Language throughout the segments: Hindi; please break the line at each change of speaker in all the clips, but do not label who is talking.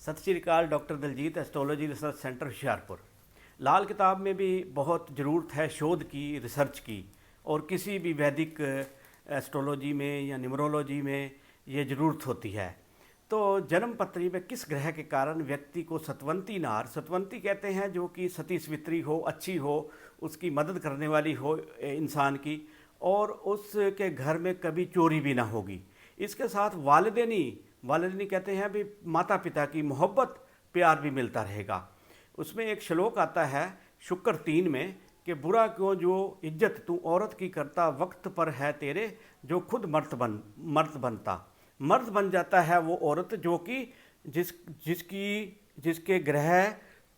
सत श्री अकाल। Doctor Daljeet, astrology research centre Hoshiarpur. Lal Kitab में भी बहुत ज़रूरत है शोध की, रिसर्च की, और किसी भी वैदिक एस्ट्रोलॉजी में या न्यूमरोलॉजी में ये ज़रूरत होती है। तो जन्म पत्री में किस ग्रह के कारण व्यक्ति को सतवंती नार, सतवंती कहते हैं जो कि सती सावित्री हो, अच्छी हो, उसकी मदद करने वाली हो इंसान की, और उसके घर में कभी चोरी भी ना होगी। इसके साथ वालिदैनी, वालिदैनी कहते हैं भी माता पिता की मोहब्बत प्यार भी मिलता रहेगा। उसमें एक श्लोक आता है शुक्र 3 में कि बुरा क्यों जो इज्जत तू औरत की करता, वक्त पर है तेरे जो खुद मर्द बनता। मर्द बन जाता है वो औरत जो कि जिसके ग्रह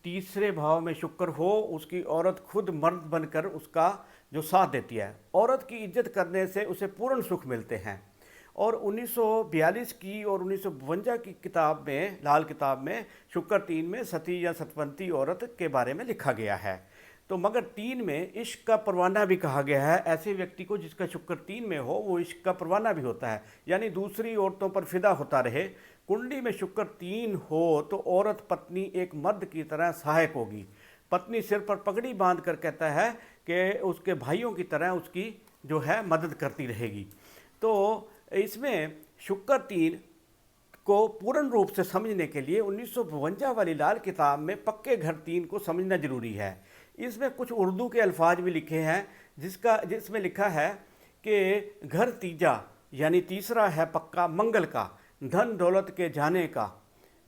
तीसरे भाव में शुक्र हो, उसकी औरत खुद मर्द बनकर उसका जो साथ देती है। औरत की इज्जत करने से उसे पूर्ण सुख मिलते हैं। और 1942 की और 1952 की किताब में, लाल किताब में शुक्र 3 में सती या सतवंती औरत के बारे में लिखा गया है। तो मगर 3 में इश्क का परवाना भी कहा गया है। ऐसे व्यक्ति को जिसका शुक्र 3 में हो वो इश्क का परवाना भी होता है, यानी दूसरी औरतों पर फिदा होता रहे। कुंडली में शुक्र 3 हो तो औरत पत्नी एक मर्द की तरह सहायक होगी। पत्नी सिर पर पगड़ी बांध कर कहता है कि उसके भाइयों की तरह उसकी जो है मदद करती रहेगी। तो इसमें शुक्र 3 को पूर्ण रूप से समझने के लिए 1952 वाली लाल किताब में पक्के घर 3 को समझना जरूरी है। इसमें कुछ उर्दू के अल्फाज भी लिखे हैं जिसमें लिखा है कि घर तीजा यानी तीसरा है पक्का मंगल का, धन दौलत के जाने का,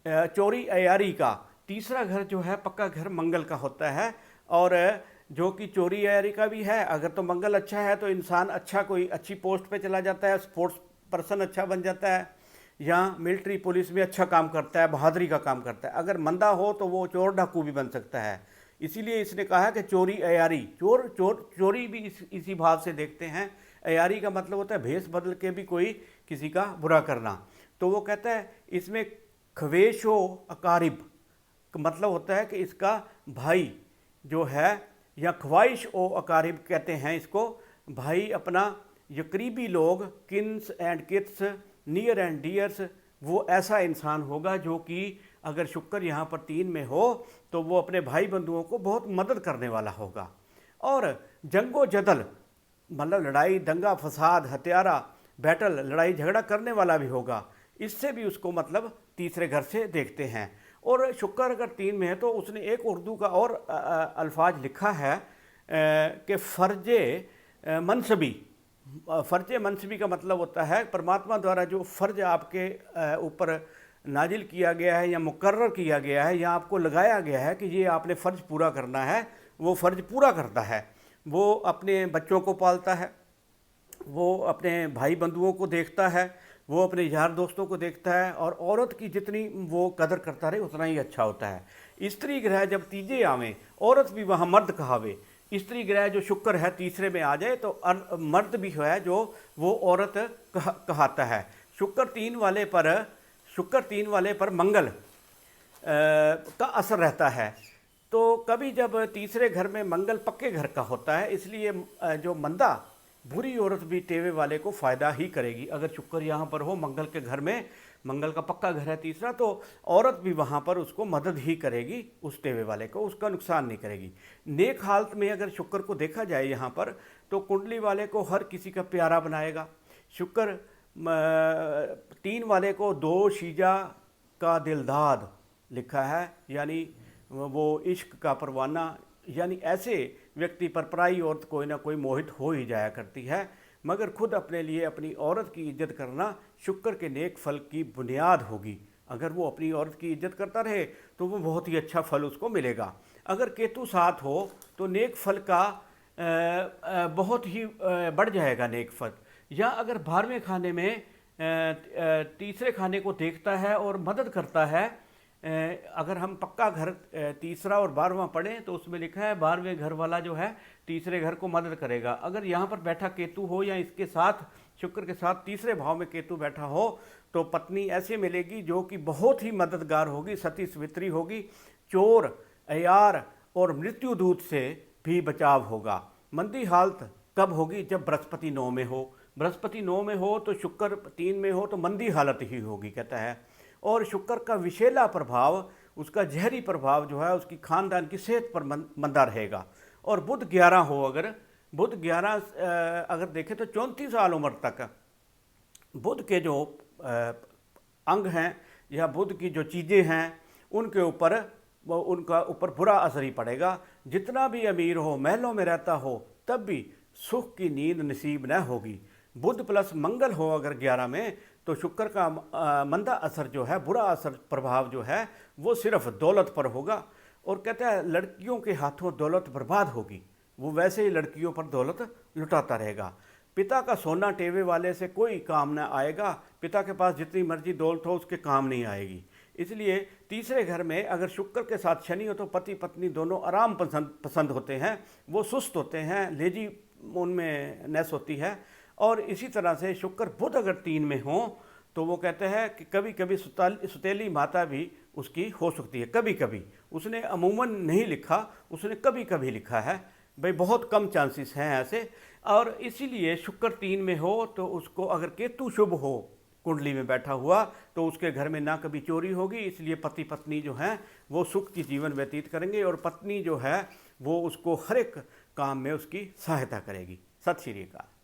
चोरी अयारी का। तीसरा घर जो है पक्का घर मंगल का होता है, और जो कि चोरी अयारी का भी है। अगर तो मंगल अच्छा है तो इंसान अच्छा, कोई अच्छी पोस्ट पे चला जाता है, स्पोर्ट्स पर्सन अच्छा बन जाता है, या मिलिट्री पुलिस में अच्छा काम करता है, बहादुरी का काम करता है। अगर मंदा हो तो वो चोर डाकू भी बन सकता है। इसीलिए इसने कहा है कि चोरी अयारी, चोरी भी इसी भाव से देखते हैं। अयारी का मतलब होता है भेष बदल के भी कोई किसी का बुरा करना। तो वो कहता है इसमें खवेशो अकारिब मतलब होता है कि इसका भाई जो है, या ख्वाहिश ओ अकारिब कहते हैं इसको, भाई अपना, ये करीबी लोग, kins and kiths, near and dears, वो ऐसा इंसान होगा जो कि अगर शुक्र यहाँ पर 3 में हो तो वो अपने भाई बंधुओं को बहुत मदद करने वाला होगा। और जंगो जदल मतलब लड़ाई, दंगा फसाद, हत्यारा, बैटल, लड़ाई झगड़ा करने वाला भी होगा। इससे भी उसको मतलब तीसरे घर से देखते हैं। और शुक्र अगर 3 में है तो उसने एक उर्दू का और अल्फाज लिखा है कि फ़र्ज मनसबी। फ़र्ज मनसबी का मतलब होता है परमात्मा द्वारा जो फ़र्ज आपके ऊपर नाजिल किया गया है या मुकर्रर किया गया है या आपको लगाया गया है कि ये आपने फ़र्ज पूरा करना है, वो फ़र्ज पूरा करता है। वो अपने बच्चों को पालता है, वो अपने भाई बंधुओं को देखता है, वो अपने यार दोस्तों को देखता है, और औरत की जितनी वो कदर करता रहे उतना ही अच्छा होता है। स्त्री ग्रह जब तीजे आवे, औरत भी वहाँ मर्द कहावे। स्त्री ग्रह जो शुक्र है तीसरे में आ जाए तो मर्द भी है जो वो औरत कहाता है। शुक्र 3 वाले पर मंगल का असर रहता है। तो कभी जब तीसरे घर में मंगल पक्के घर का होता है, इसलिए जो मंदा बुरी औरत भी टेवे वाले को फ़ायदा ही करेगी। अगर शुक्र यहाँ पर हो मंगल के घर में, मंगल का पक्का घर है तीसरा, तो औरत भी वहाँ पर उसको मदद ही करेगी, उस टेवे वाले को, उसका नुकसान नहीं करेगी। नेक हालत में अगर शुक्र को देखा जाए यहाँ पर तो कुंडली वाले को हर किसी का प्यारा बनाएगा। शुक्र 3 वाले को दो शीजा का दिलदाद लिखा है, यानी वो इश्क का परवाना, यानी ऐसे व्यक्ति पर पराई औरत कोई ना कोई मोहित हो ही जाया करती है। मगर खुद अपने लिए अपनी औरत की इज्जत करना शुक्र के नेक फल की बुनियाद होगी। अगर वो अपनी औरत की इज्जत करता रहे तो वो बहुत ही अच्छा फल उसको मिलेगा। अगर केतु साथ हो तो नेक फल का बहुत ही बढ़ जाएगा नेक फल। या अगर 12वें खाने में तीसरे खाने को देखता है और मदद करता है, अगर हम पक्का घर तीसरा और 12वां पढ़ें तो उसमें लिखा है 12वें घर वाला जो है तीसरे घर को मदद करेगा। अगर यहाँ पर बैठा केतु हो या इसके साथ शुक्र के साथ तीसरे भाव में केतु बैठा हो तो पत्नी ऐसे मिलेगी जो कि बहुत ही मददगार होगी, सती सावित्री होगी। चोर, अयार और मृत्यु दूत से भी बचाव होगा। मंदी हालत कब होगी? जब बृहस्पति 9 में हो। बृहस्पति 9 में हो तो शुक्र 3 में हो तो मंदी हालत ही होगी कहता है। और शुक्र का विषैला प्रभाव, उसका जहरी प्रभाव जो है उसकी खानदान की सेहत पर मंदा रहेगा। और बुध 11 हो, अगर बुध 11 अगर देखें तो 34 साल उम्र तक बुध के जो अंग हैं या बुध की जो चीज़ें हैं उनके ऊपर उनका ऊपर बुरा असर ही पड़ेगा। जितना भी अमीर हो, महलों में रहता हो, तब भी सुख की नींद नसीब न होगी। बुध प्लस मंगल हो अगर 11 में, तो शुक्र का मंदा असर जो है, बुरा असर प्रभाव जो है वो सिर्फ दौलत पर होगा। और कहता है लड़कियों के हाथों दौलत बर्बाद होगी, वो वैसे ही लड़कियों पर दौलत लुटाता रहेगा। पिता का सोना टेवे वाले से कोई काम न आएगा, पिता के पास जितनी मर्जी दौलत हो उसके काम नहीं आएगी। इसलिए तीसरे घर में अगर शुक्र के साथ शनि हो तो पति पत्नी दोनों आराम पसंद होते हैं, वो सुस्त होते हैं, लेजी उनमें नेस होती है। और इसी तरह से शुक्र बुध अगर 3 में हो तो वो कहते हैं कि कभी कभी सुतेली माता भी उसकी हो सकती है, कभी कभी। उसने अमूमन नहीं लिखा, उसने कभी कभी लिखा है, भाई बहुत कम चांसेस हैं ऐसे। और इसीलिए शुक्र 3 में हो तो उसको, अगर केतु शुभ हो कुंडली में बैठा हुआ, तो उसके घर में ना कभी चोरी होगी। इसलिए पति पत्नी जो हैं वो सुख की जीवन व्यतीत करेंगे और पत्नी जो है वो उसको हर एक काम में उसकी सहायता करेगी। सत श्री अकाल।